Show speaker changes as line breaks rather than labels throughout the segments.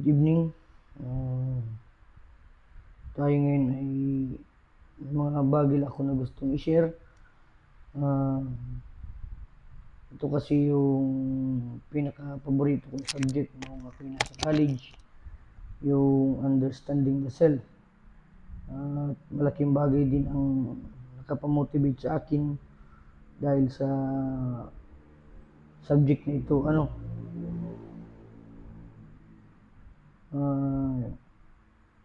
Good evening. Tayo ngayon ay mga bagay ako na gustong i-share. Ito kasi yung pinaka-paborito kong subject nung ako nasa college, yung understanding the self. Malaking bagay din ang nakapamotivate sa akin dahil sa subject na ito.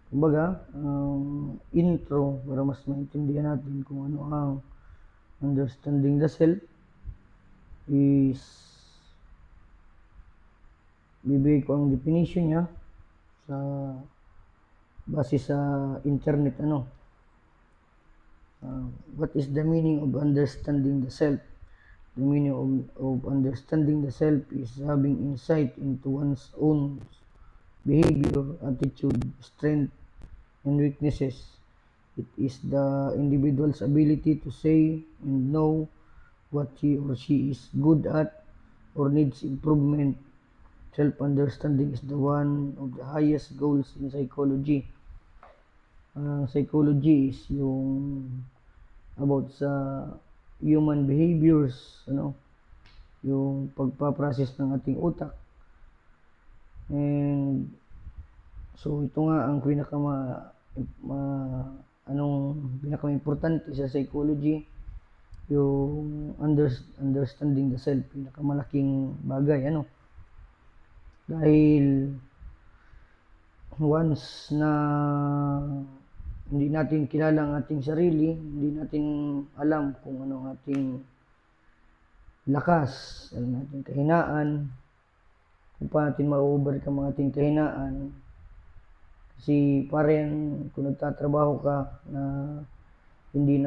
Kumbaga, intro para mas maintindihan natin kung ano ang understanding the self is bibigay ko ang definition niya sa base sa internet. What is the meaning of understanding the self? The meaning of understanding the self is having insight into one's own behavior, attitude, strength, and weaknesses. It is the individual's ability to say and know what he or she is good at or needs improvement. Self-understanding is the one of the highest goals in psychology. Psychology is yung about sa human behaviors, yung pagpaprocess ng ating utak. And so ito nga ang pinaka-importante sa psychology, yung understanding the self, pinakamalaking bagay. Dahil once na hindi natin kilala ang ating sarili, hindi natin alam kung ano ang ating lakas, ang ating kahinaan, kung paano natin ma-overcome ang ating kahinaan. Kasi parang kung nagtatrabaho ka na hindi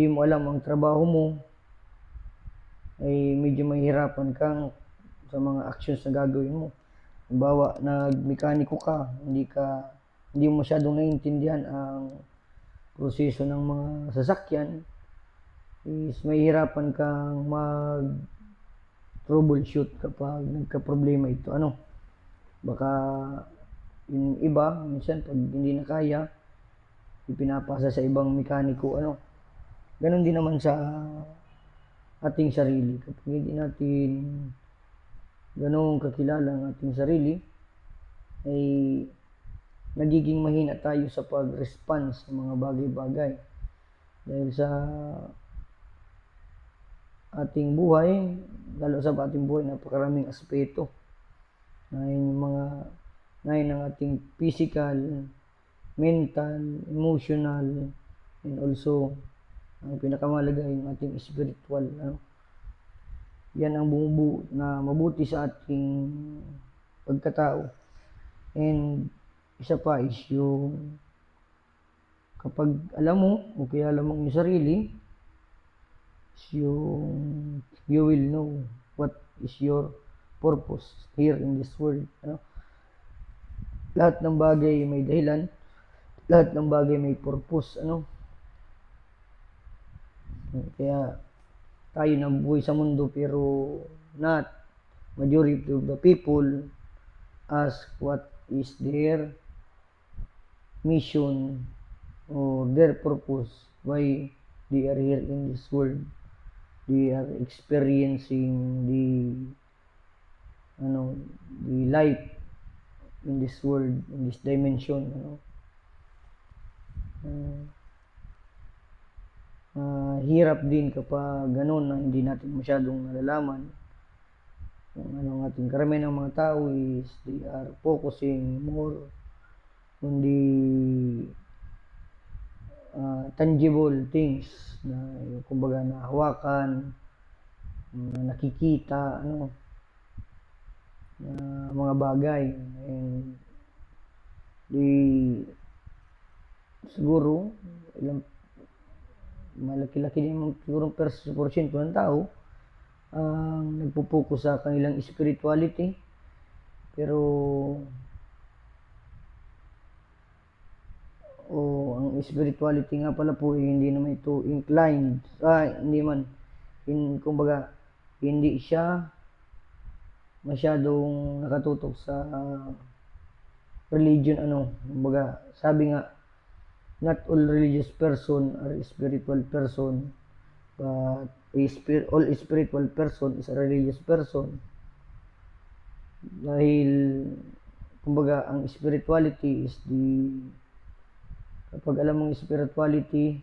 mo alam ang trabaho mo, ay medyo mahihirapan kang sa mga actions na gagawin mo. Halimbawa, nagmekaniko ka, hindi mo masyadong naiintindihan ang proseso ng mga sasakyan, is mahihirapan kang troubleshoot kapag nagka-problema ito. Baka yung iba, minsan pag hindi na kaya, ipinapasa sa ibang mekaniko. Ganon din naman sa ating sarili. Kapag hindi natin ganong kakilala ang ating sarili, ay nagiging mahina tayo sa pag-response sa mga bagay-bagay. Dahil sa ating buhay, lalo sa ating buhay, napakaraming aspeto. Ngayon ang ating physical, mental, emotional, and also ang pinakamahalaga yung ating spiritual. Yan ang bumubuo na mabuti sa ating pagkatao. And isa pa is yung kapag alam mo o kilala mo yung sarili, is yung you will know what is your purpose here in this world. Lahat ng bagay may dahilan, lahat ng bagay may purpose. Kaya tayo nabubuhay sa mundo, pero not majority of the people ask what is their mission or their purpose, why they are here in this world. They are experiencing the life in this world, in this dimension. Hirap din kapag ganun na hindi natin masyadong nalalaman. Ang ating karamihan ng mga tao is they are focusing more on the tangible things na kumbaga nahawakan, nakikita, mga bagay. And siguro malaki-laki din siguro porsyento ng tao ang nagpo-focus sa kanilang spirituality, pero ang spirituality nga pala po hindi naman ito inclined, kumbaga hindi siya masyadong nakatutok sa religion, kumbaga sabi nga, not all religious person are a spiritual person, but all spiritual person is a religious person. Dahil kumbaga ang spirituality is kapag alam mong spirituality,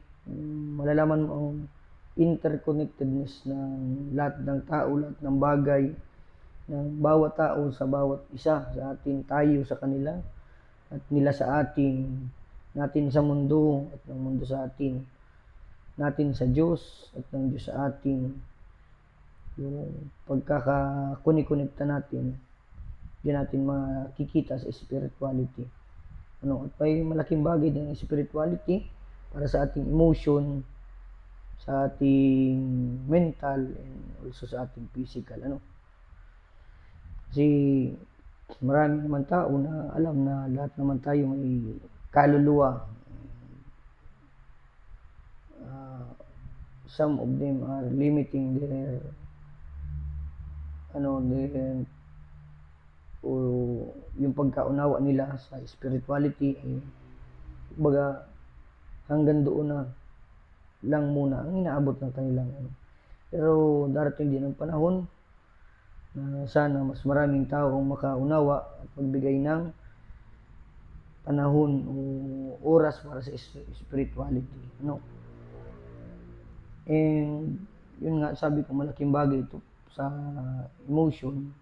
malalaman mo ang interconnectedness ng lahat ng tao, lahat ng bagay, ng bawat tao sa bawat isa, sa atin, tayo sa kanila, at nila sa atin, natin sa mundo, at ng mundo sa atin, natin sa Diyos, at ng Diyos sa atin. Yung pagkakakunik-konekta natin, diyan natin makikita sa spirituality. At may malaking bagay ng spirituality para sa ating emotion, sa ating mental, and also sa ating physical. Kasi marami naman tao na alam na lahat naman tayo may kaluluwa. Some of them are limiting their yung pagkaunawa nila sa spirituality, baga hanggang doon na lang muna ang inaabot ng kanilang pero darating din ang panahon na sana mas maraming tao ang makaunawa at magbigay ng panahon o oras para sa spirituality. And yun nga, sabi ko, malaking bagay ito sa emotion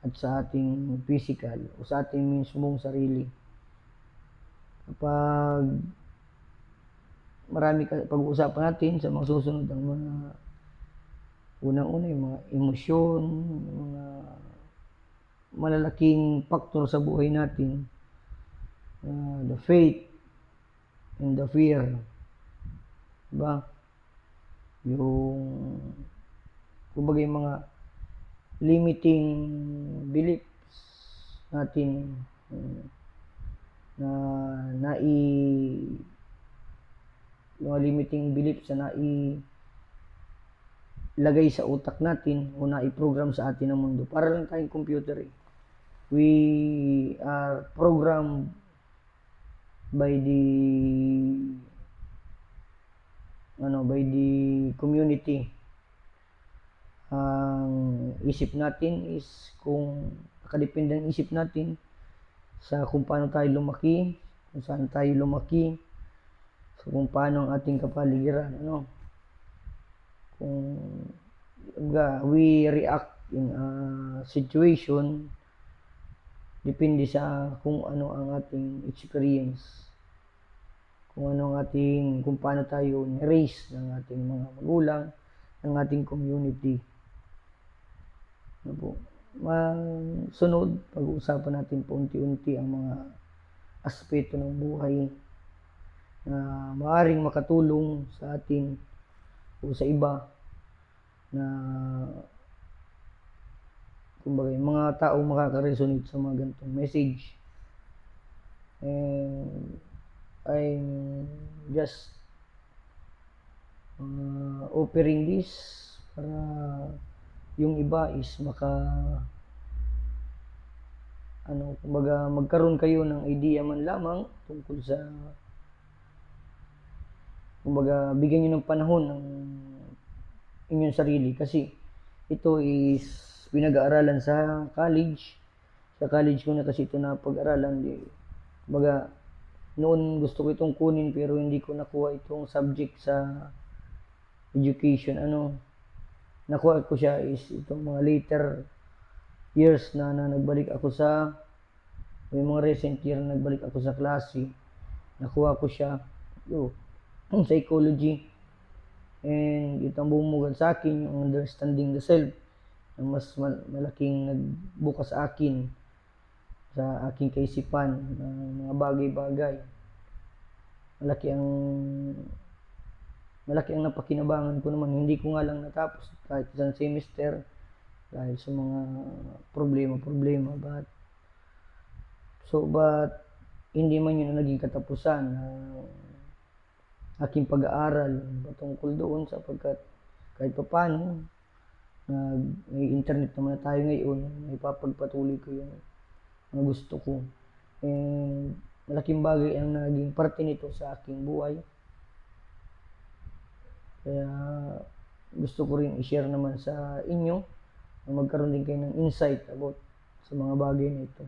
at sa ating physical o sa ating mismong sarili. Kapag marami pag-uusapan natin sa mga susunod ang mga unang-una, yung mga emosyon, mga malalaking factor sa buhay natin, the faith and the fear, diba? Yung kumbaga yung mga limiting beliefs natin na yung limiting beliefs na ilagay sa utak natin o na-program sa atin ng mundo. Para lang tayong computer. We are programmed by the community. Ang isip natin is kung nakadepende ang isip natin sa kung paano tayo lumaki, kung saan tayo lumaki, so kung paano ang ating kapaligiran, kung we react in a situation depende sa kung ano ang ating experience, kung paano tayo ni-raise ng ating mga magulang, ng ating community. Sunod, pag-uusapan natin paunti-unti ang mga aspeto ng buhay na maaaring makatulong sa atin o sa iba na kumbaga yung mga tao makaka-resonate sa mga ganitong message. And I'm just offering this para yung iba is kumbaga magkaroon kayo ng idea man lamang tungkol sa kumbaga bigyan nyo ng panahon ng inyong sarili, kasi ito is pinag-aaralan sa college ko na kasi ito na pag-aralan. Kumbaga noon gusto ko itong kunin pero hindi ko nakuha itong subject sa education. Nakuha ko siya is itong mga later years na nagbalik ako may mga recent year na nagbalik ako sa klase, nakuha ko siya psychology, and itong bumugal sa akin yung understanding the self na mas malaking nagbukas sa akin sa aking kaisipan ng mga bagay-bagay. Malaki ang napakinabangan ko naman. Hindi ko nga lang natapos kahit isang semester dahil sa mga problema, but hindi man yun ang naging katapusan aking pag-aaral patungkol doon, sapagkat kahit papaano may internet naman na tayo ngayon, may papagpatuloy ko yung mga gusto ko. And malaking bagay ang naging parte nito sa aking buhay. Kaya gusto ko rin i-share naman sa inyo na magkaroon din kayo ng insight about sa mga bagay na ito.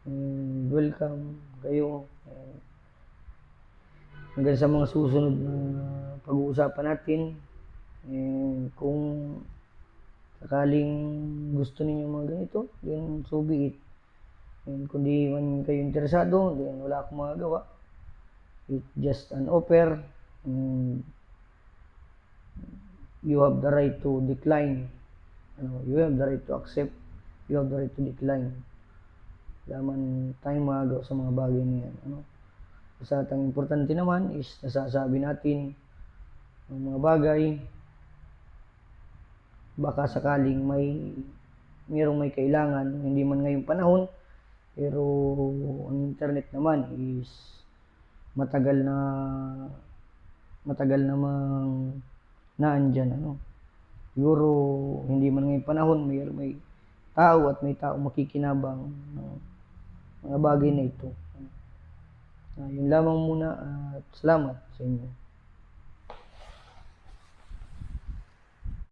And welcome kayo. And hanggang sa mga susunod na pag-uusapan natin. And kung sakaling gusto ninyo mga ganito, then so be it. And kung di man kayo interesado, then wala akong magagawa. It's just an offer. And you have the right to decline. You have the right to accept. You have the right to decline. Wala man tayong magagawa sa mga bagay na yan. Basta ang importante naman is nasasabi natin ang mga bagay. Baka sakaling mayroong may kailangan, hindi man ngayong panahon, pero ang internet naman is matagal namang naandyan. Siguro hindi man ngayong panahon, may tao at may tao makikinabang ng mga bagay na ito. Yun lamang muna at salamat sa inyo.